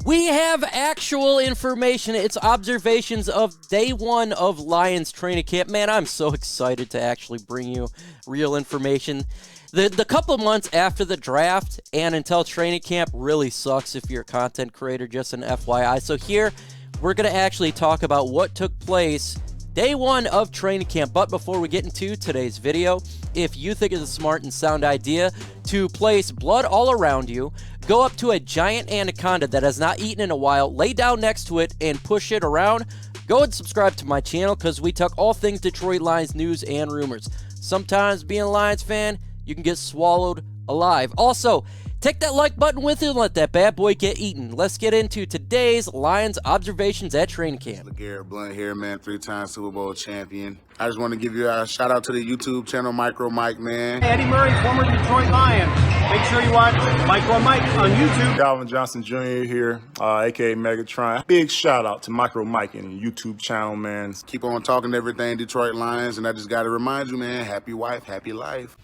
We have actual information. It's observations of day one of Lions training camp. Man, I'm so excited to actually bring you real information. The couple months after the draft and until training camp really sucks if you're a content creator, just an FYI. So here, we're going to actually talk about what took place day one of training camp. But before we get into today's video, if you think it's a smart and sound idea to place blood all around you, go up to a giant anaconda that has not eaten in a while, lay down next to it, and push it around, go and subscribe to my channel because we talk all things Detroit Lions news and rumors. Sometimes being a Lions fan, you can get swallowed alive. Also, take that like button with you and let that bad boy get eaten. Let's get into today's Lions observations at training camp. Jared Blunt here, man, 3-time Super Bowl champion. I just want to give you a shout out to the YouTube channel, Micro Mike, man. Eddie Murray, former Detroit Lion. Make sure you watch Micro Mike on YouTube. Calvin Johnson Jr. here, a.k.a. Megatron. Big shout out to Micro Mike and the YouTube channel, man. Keep on talking everything Detroit Lions, and I just got to remind you, man, happy wife, happy life.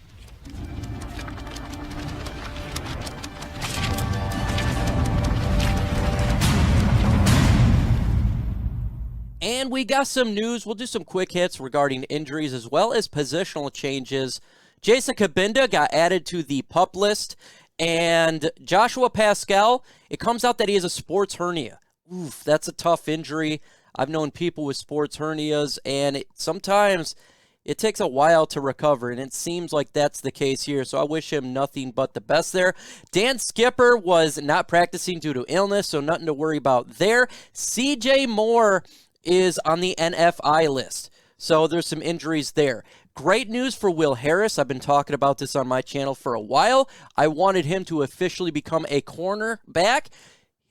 And we got some news. We'll do some quick hits regarding injuries as well as positional changes. Jason Cabinda got added to the PUP list. And Joshua Paschal, it comes out that he has a sports hernia. Oof, that's a tough injury. I've known people with sports hernias, and sometimes it takes a while to recover, and it seems like that's the case here. So I wish him nothing but the best there. Dan Skipper was not practicing due to illness, so nothing to worry about there. CJ Moore is on the NFI list. So there's some injuries there. Great news for Will Harris. I've been talking about this on my channel for a while. I wanted him to officially become a cornerback.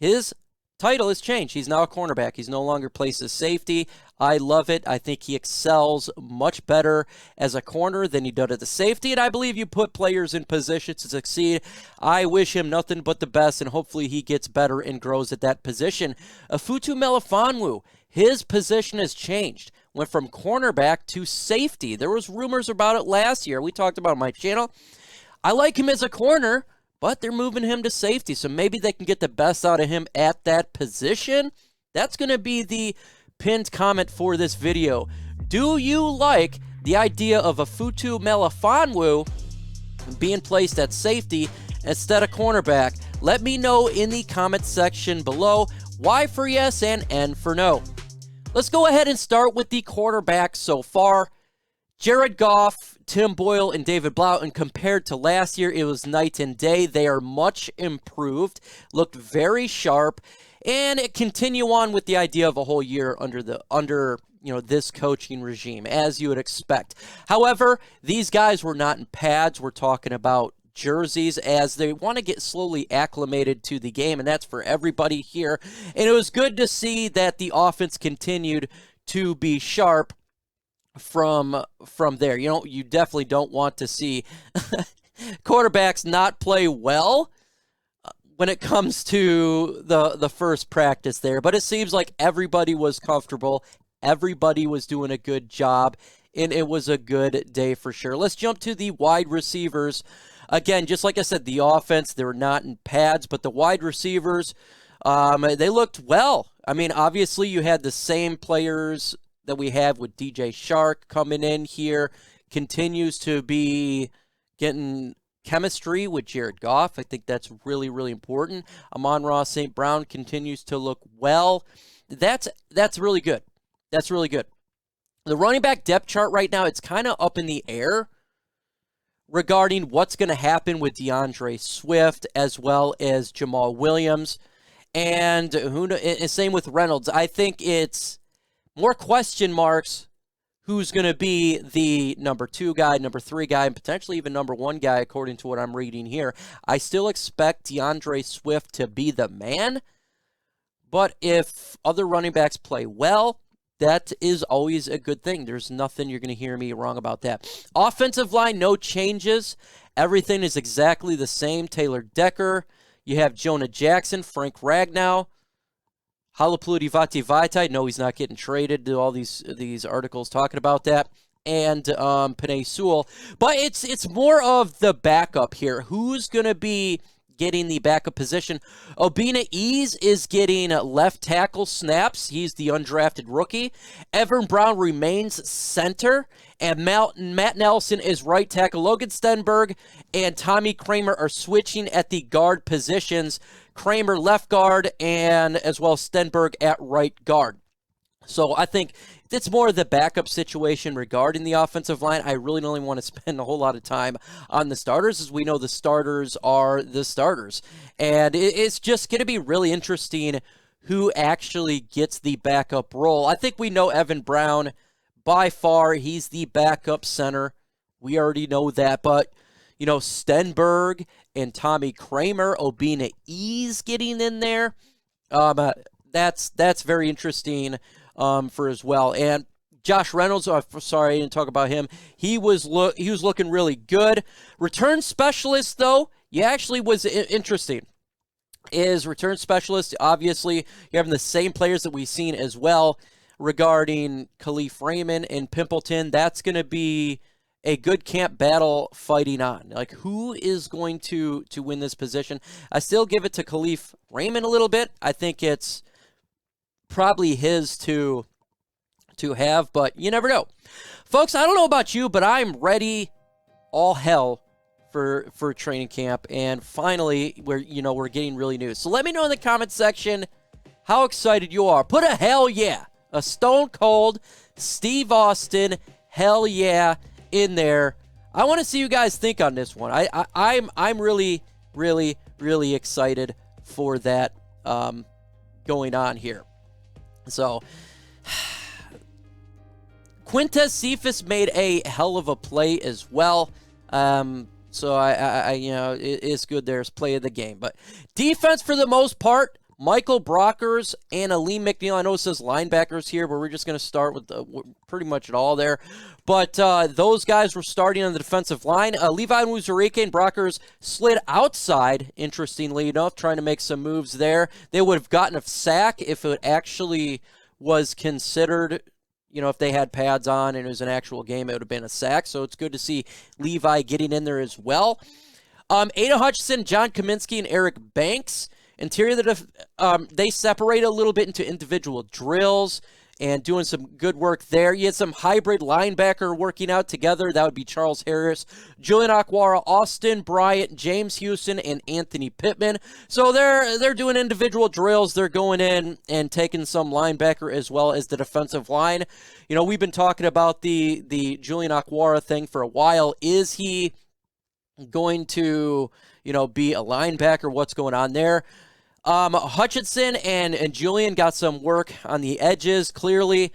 His title has changed. He's now a cornerback. He's no longer placed as safety. I love it. I think he excels much better as a corner than he did at the safety, and I believe you put players in position to succeed. I wish him nothing but the best, and hopefully he gets better and grows at that position. Afutu Melifonwu, his position has changed. Went from cornerback to safety. There was rumors about it last year. We talked about it on my channel. I like him as a corner, but they're moving him to safety, so maybe they can get the best out of him at that position. That's going to be the pinned comment for this video. Do you like the idea of Afutu Melifonwu being placed at safety instead of cornerback? Let me know in the comment section below. Y for yes and N for no. Let's go ahead and start with the quarterbacks so far. Jared Goff, Tim Boyle, and David Bloughton, compared to last year, it was night and day. They are much improved, looked very sharp, and it continue on with the idea of a whole year under this coaching regime, as you would expect. However, these guys were not in pads. We're talking about jerseys as they want to get slowly acclimated to the game, and that's for everybody here. And it was good to see that the offense continued to be sharp from there. You definitely don't want to see quarterbacks not play well when it comes to the first practice there. But it seems like everybody was comfortable. Everybody was doing a good job, and it was a good day for sure. Let's jump to the wide receivers. Again, just like I said, the offense, they were not in pads, but the wide receivers, they looked well. I mean, obviously you had the same players that we have with DJ Chark coming in here, continues to be getting chemistry with Jared Goff. I think that's really, really important. Amon-Ra St. Brown continues to look well. That's really good. That's really good. The running back depth chart right now, it's kind of up in the air regarding what's going to happen with DeAndre Swift as well as Jamal Williams. And same with Reynolds. I think it's more question marks who's going to be the number 2 guy, number 3 guy, and potentially even number 1 guy, according to what I'm reading here. I still expect DeAndre Swift to be the man, but if other running backs play well, that is always a good thing. There's nothing you're going to hear me wrong about that. Offensive line, no changes. Everything is exactly the same. Taylor Decker. You have Jonah Jackson, Frank Ragnow, Halapoulivaati Vaitai. No, he's not getting traded. All these articles talking about that. And Penei Sewell. But it's more of the backup here. Who's going to be getting the backup position. Obina Ease is getting left tackle snaps. He's the undrafted rookie. Evan Brown remains center. And Matt Nelson is right tackle. Logan Stenberg and Tommy Kramer are switching at the guard positions. Kramer left guard and as well as Stenberg at right guard. So I think it's more of the backup situation regarding the offensive line. I really don't want to spend a whole lot of time on the starters, as we know the starters are the starters. And it's just going to be really interesting who actually gets the backup role. I think we know Evan Brown. By far, he's the backup center. We already know that. But, you know, Stenberg and Tommy Kramer, Obina Ease getting in there. That's very interesting for as well. And Josh Reynolds, sorry, I didn't talk about him. He was looking really good. Return specialist, though, actually was interesting. Is return specialist, obviously, you're having the same players that we've seen as well regarding Kalif Raymond and Pimpleton. That's going to be a good camp battle fighting on. Like, who is going to win this position? I still give it to Kalif Raymond a little bit. I think it's probably his to have, but you never know. Folks, I don't know about you, but I'm ready all hell for training camp, and finally we're getting really new. So let me know in the comment section how excited you are. Put a hell yeah, a Stone Cold Steve Austin hell yeah in there. I want to see you guys think on this one. I'm really excited for that going on here. So Quintez Cephus made a hell of a play as well. So I it's good there's play of the game. But defense for the most part, Michael Brockers and Aleem McNeil. I know it says linebackers here, but we're just going to start with pretty much it all there. But those guys were starting on the defensive line. Levi Muzurike and Brockers slid outside, interestingly enough, trying to make some moves there. They would have gotten a sack if it actually was considered, if they had pads on and it was an actual game, it would have been a sack. So it's good to see Levi getting in there as well. Ada Hutchinson, John Kaminsky, and Eric Banks. Interior, they separate a little bit into individual drills and doing some good work there. You had some hybrid linebacker working out together. That would be Charles Harris, Julian Akwara, Austin Bryant, James Houston, and Anthony Pittman. So they're doing individual drills. They're going in and taking some linebacker as well as the defensive line. We've been talking about the Julian Akwara thing for a while. Is he going to, be a linebacker? What's going on there? Hutchinson and Julian got some work on the edges. Clearly,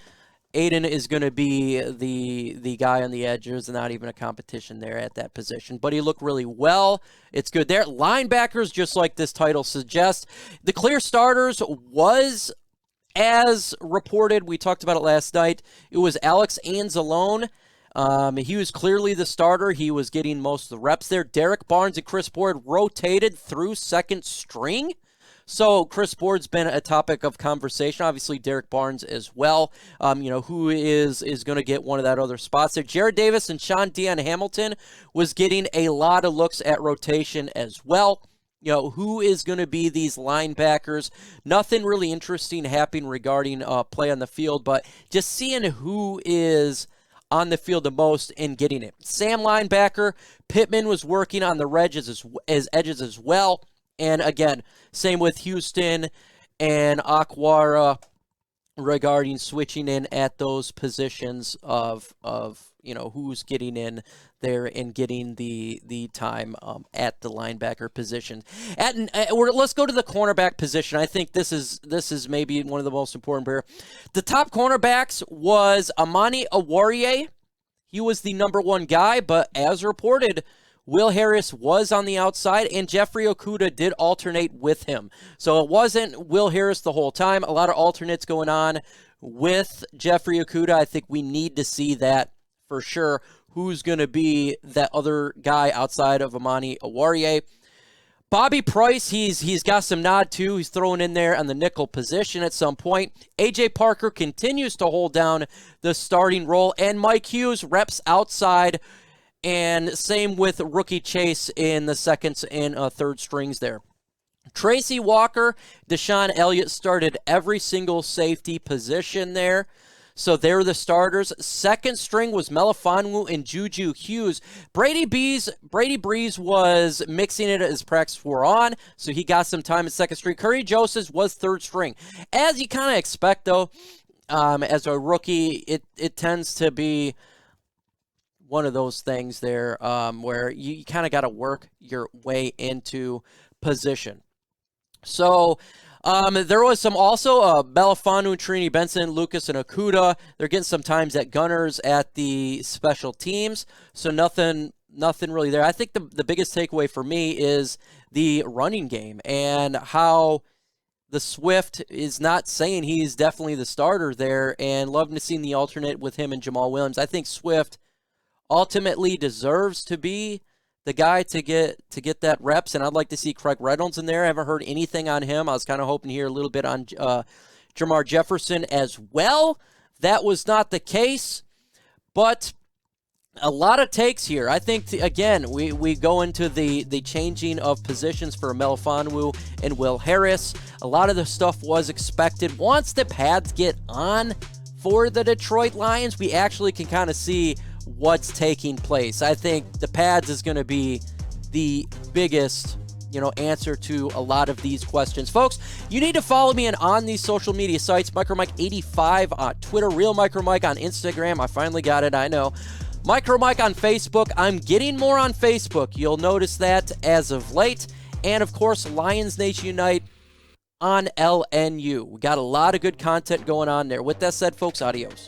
Aiden is going to be the guy on the edges, and not even a competition there at that position. But he looked really well. It's good there. Linebackers, just like this title suggests. The clear starters was, as reported, we talked about it last night, it was Alex Anzalone. He was clearly the starter. He was getting most of the reps there. Derek Barnes and Chris Board rotated through second string. So Chris Board's been a topic of conversation. Obviously, Derek Barnes as well. Who is going to get one of that other spots there. Jared Davis and Sean Dion Hamilton was getting a lot of looks at rotation as well. Who is going to be these linebackers? Nothing really interesting happening regarding play on the field, but just seeing who is on the field the most and getting it. Sam linebacker, Pittman was working on the edges as well. And again, same with Houston and Akwara regarding switching in at those positions of who's getting in there and getting the time at the linebacker position. Let's go to the cornerback position. I think this is maybe one of the most important here. The top cornerbacks was Amani Oruwariye. He was the number one guy, but as reported, Will Harris was on the outside, and Jeffrey Okudah did alternate with him. So it wasn't Will Harris the whole time. A lot of alternates going on with Jeffrey Okudah. I think we need to see that for sure. Who's going to be that other guy outside of Amani Oruwariye? Bobby Price, he's got some nod too. He's throwing in there on the nickel position at some point. A.J. Parker continues to hold down the starting role, and Mike Hughes reps outside And same with rookie Chase in the second and third strings there. Tracy Walker, Deshaun Elliott started every single safety position there. So they're the starters. Second string was Melifonwu and Juju Hughes. Brady Breeze was mixing it as practice wore on, so he got some time at second string. Curry Joseph was third string. As you kind of expect, though, as a rookie, it tends to be one of those things there where you kind of got to work your way into position. So there was some also Melifonwu, Trini Benson, Lucas, and Okuda. They're getting some times at gunners at the special teams. So nothing really there. I think the biggest takeaway for me is the running game and how the Swift is not saying he's definitely the starter there, and loving to see the alternate with him and Jamal Williams. I think Swift ultimately deserves to be the guy to get that reps, and I'd like to see Craig Reynolds in there. I haven't heard anything on him. I was kind of hoping to hear a little bit on Jamar Jefferson as well. That was not the case, but a lot of takes here. I think, again, we go into the changing of positions for Melifonwu and Will Harris. A lot of the stuff was expected. Once the pads get on for the Detroit Lions, we actually can kind of see what's taking place. I think the pads is going to be the biggest, answer to a lot of these questions. Folks, you need to follow me on these social media sites. MicroMike85 on Twitter, Real MicroMike on Instagram. I finally got it, I know. MicroMike on Facebook. I'm getting more on Facebook. You'll notice that as of late. And, of course, Lions Nation Unite on LNU. We got a lot of good content going on there. With that said, folks, adios.